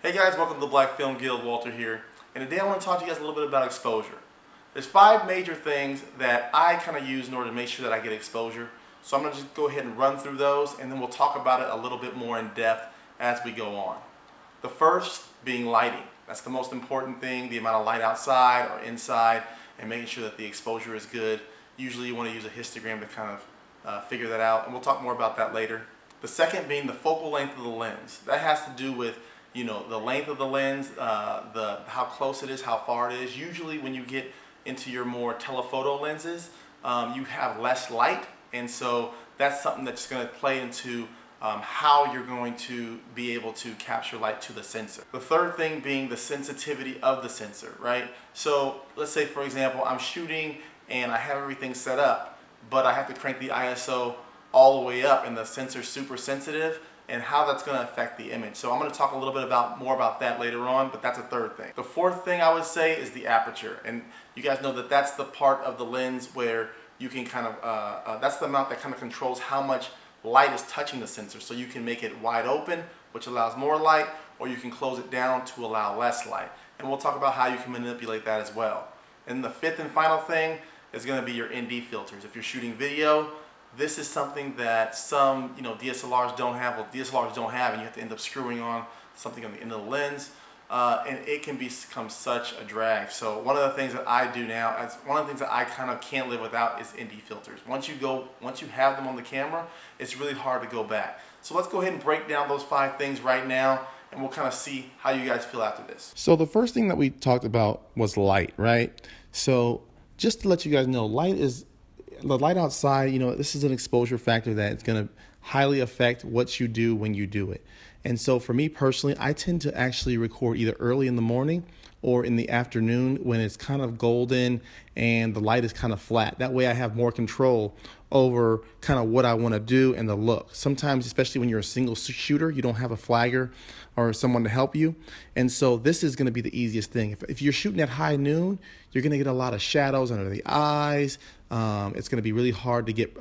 Hey guys, welcome to the Black Film Guild. Walter here, and today I want to talk to you guys a little bit about exposure. There's 5 major things that I kind of use in order to make sure that I get exposure. So I'm going to just go ahead and run through those, and then we'll talk about it a little bit more in depth as we go on. The first being lighting. That's the most important thing, the amount of light outside or inside, and making sure that the exposure is good. Usually you want to use a histogram to kind of figure that out, and we'll talk more about that later. The second being the focal length of the lens. That has to do with the length of the lens, how close it is, how far it is. Usually when you get into your more telephoto lenses, you have less light, and so that's something that's going to play into how you're going to be able to capture light to the sensor. The third thing being the sensitivity of the sensor, right? So let's say, for example, I'm shooting and I have everything set up, but I have to crank the ISO all the way up and the sensor's super sensitive, and how that's going to affect the image. So I'm going to talk a little bit more about that later on, but that's a third thing. The fourth thing I would say is the aperture, and you guys know that that's the part of the lens where you can kind of, that's the amount that kind of controls how much light is touching the sensor. So you can make it wide open, which allows more light, or you can close it down to allow less light. And we'll talk about how you can manipulate that as well. And the fifth and final thing is going to be your ND filters. If you're shooting video, this is something that some DSLRs don't have, and you have to end up screwing on something on the end of the lens, and it can become such a drag. So one of the things that I do now, one of the things that I kind of can't live without, is ND filters. Once you have them on the camera, it's really hard to go back. So let's go ahead and break down those 5 things right now, and we'll kind of see how you guys feel after this. So the first thing that we talked about was light, right? So just to let you guys know, the light outside, this is an exposure factor that it's going to highly affect what you do when you do it. And so for me personally, I tend to actually record either early in the morning or in the afternoon when it's kind of golden and the light is kind of flat. That way I have more control over kind of what I want to do and the look. Sometimes, especially when you're a single shooter, you don't have a flagger or someone to help you. And so this is going to be the easiest thing. If you're shooting at high noon, you're going to get a lot of shadows under the eyes. It's going to be really hard to get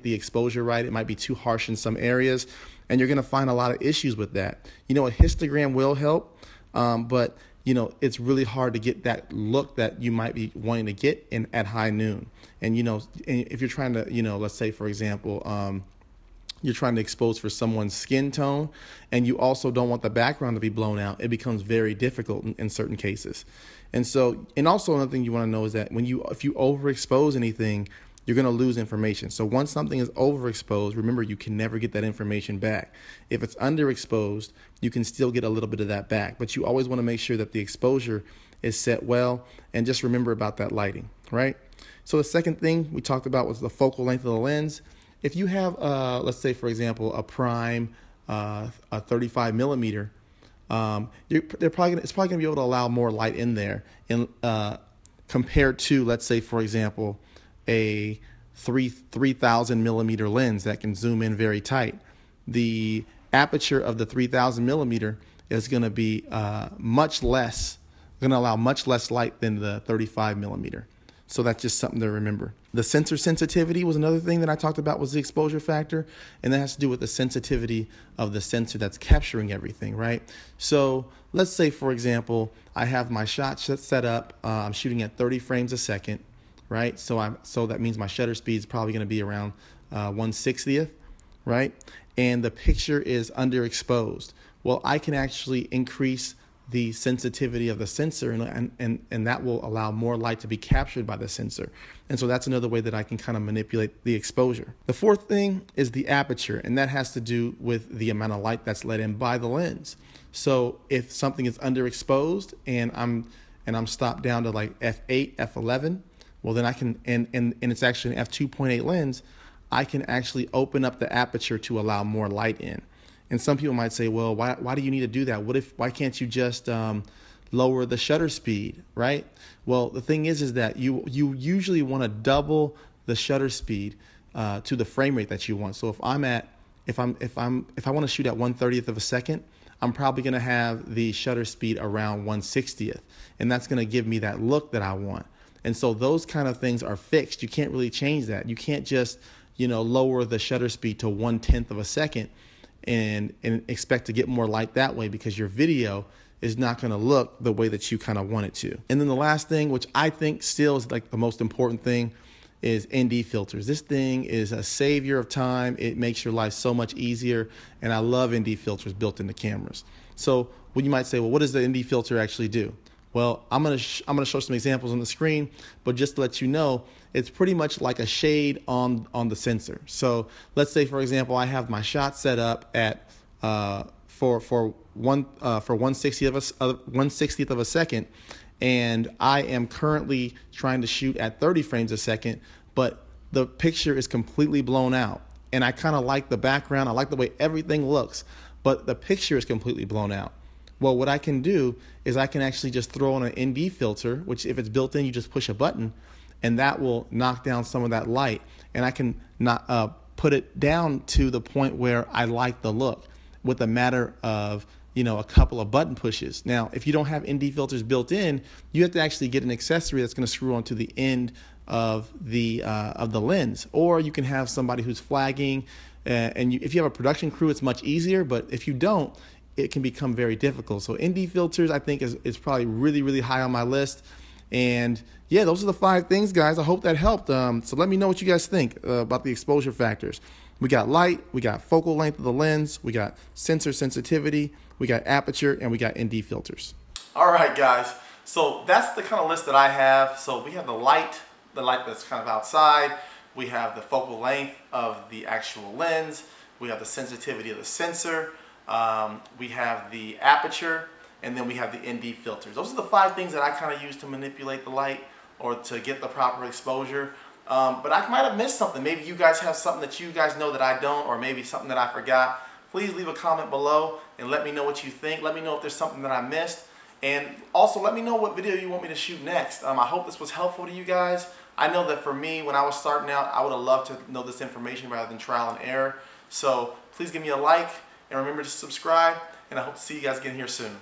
the exposure right. It might be too harsh in some areas, and you're going to find a lot of issues with that. A histogram will help, but it's really hard to get that look that you might be wanting to get at high noon. And if you're trying to, let's say for example, you're trying to expose for someone's skin tone, and you also don't want the background to be blown out, it becomes very difficult in certain cases. And also another thing you want to know is that if you overexpose anything, you're going to lose information. So once something is overexposed, remember, you can never get that information back. If it's underexposed, you can still get a little bit of that back, but you always want to make sure that the exposure is set well, and just remember about that lighting, right? So the second thing we talked about was the focal length of the lens. If you have, let's say, for example, a prime, a 35 millimeter, it's probably going to be able to allow more light in there, compared to, let's say, for example, a 3,000 millimeter lens that can zoom in very tight. The aperture of the 3,000 millimeter is going to be much less, going to allow much less light than the 35 millimeter. So that's just something to remember. The sensor sensitivity was another thing that I talked about, was the exposure factor, and that has to do with the sensitivity of the sensor that's capturing everything, right? So let's say, for example, I have my shot set up. I'm shooting at 30 frames a second, right? So that means my shutter speed is probably going to be around 1/60th, right? And the picture is underexposed. Well, I can actually increase the sensitivity of the sensor, and that will allow more light to be captured by the sensor. And so that's another way that I can kind of manipulate the exposure. The fourth thing is the aperture, and that has to do with the amount of light that's let in by the lens. So if something is underexposed and I'm stopped down to like f8, f11, well then I can, and it's actually an f2.8 lens, I can actually open up the aperture to allow more light in. And some people might say, well, why do you need to do that? Why can't you just lower the shutter speed, right? Well, the thing is that you usually want to double the shutter speed to the frame rate that you want. So if I want to shoot at 1/30th of a second, I'm probably going to have the shutter speed around 1/60th, and that's going to give me that look that I want. And so those kind of things are fixed. You can't really change that. You can't just lower the shutter speed to 1/10 of a second and expect to get more light that way, because your video is not going to look the way that you kind of want it to. And then the last thing, which I think still is like the most important thing, is ND filters. This thing is a savior of time. It makes your life so much easier, and I love ND filters built into cameras. So when you might say, well, what does the ND filter actually do? Well, I'm gonna show some examples on the screen, but just to let you know, it's pretty much like a shade on the sensor. So let's say, for example, I have my shot set up at for 1/60th of a second, and I am currently trying to shoot at 30 frames a second, but the picture is completely blown out. And I kind of like the background, I like the way everything looks, but the picture is completely blown out. Well, what I can do is I can actually just throw on an ND filter, which if it's built in, you just push a button, and that will knock down some of that light. And I can put it down to the point where I like the look with a matter of a couple of button pushes. Now, if you don't have ND filters built in, you have to actually get an accessory that's going to screw onto the end of the lens, or you can have somebody who's flagging. If you have a production crew, it's much easier. But if you don't, it can become very difficult. So ND filters, I think, is probably really, really high on my list. And yeah, those are the 5 things, guys. I hope that helped. So let me know what you guys think about the exposure factors. We got light, we got focal length of the lens, we got sensor sensitivity, we got aperture, and we got ND filters. All right, guys. So that's the kind of list that I have. So we have the light that's kind of outside. We have the focal length of the actual lens. We have the sensitivity of the sensor. We have the aperture, and then we have the ND filters. Those are the 5 things that I kind of use to manipulate the light or to get the proper exposure. But I might have missed something. Maybe you guys have something that you guys know that I don't, or maybe something that I forgot. Please leave a comment below and let me know what you think. Let me know if there's something that I missed. And also let me know what video you want me to shoot next. I hope this was helpful to you guys. I know that for me, when I was starting out, I would have loved to know this information rather than trial and error. So please give me a like and remember to subscribe, and I hope to see you guys again here soon.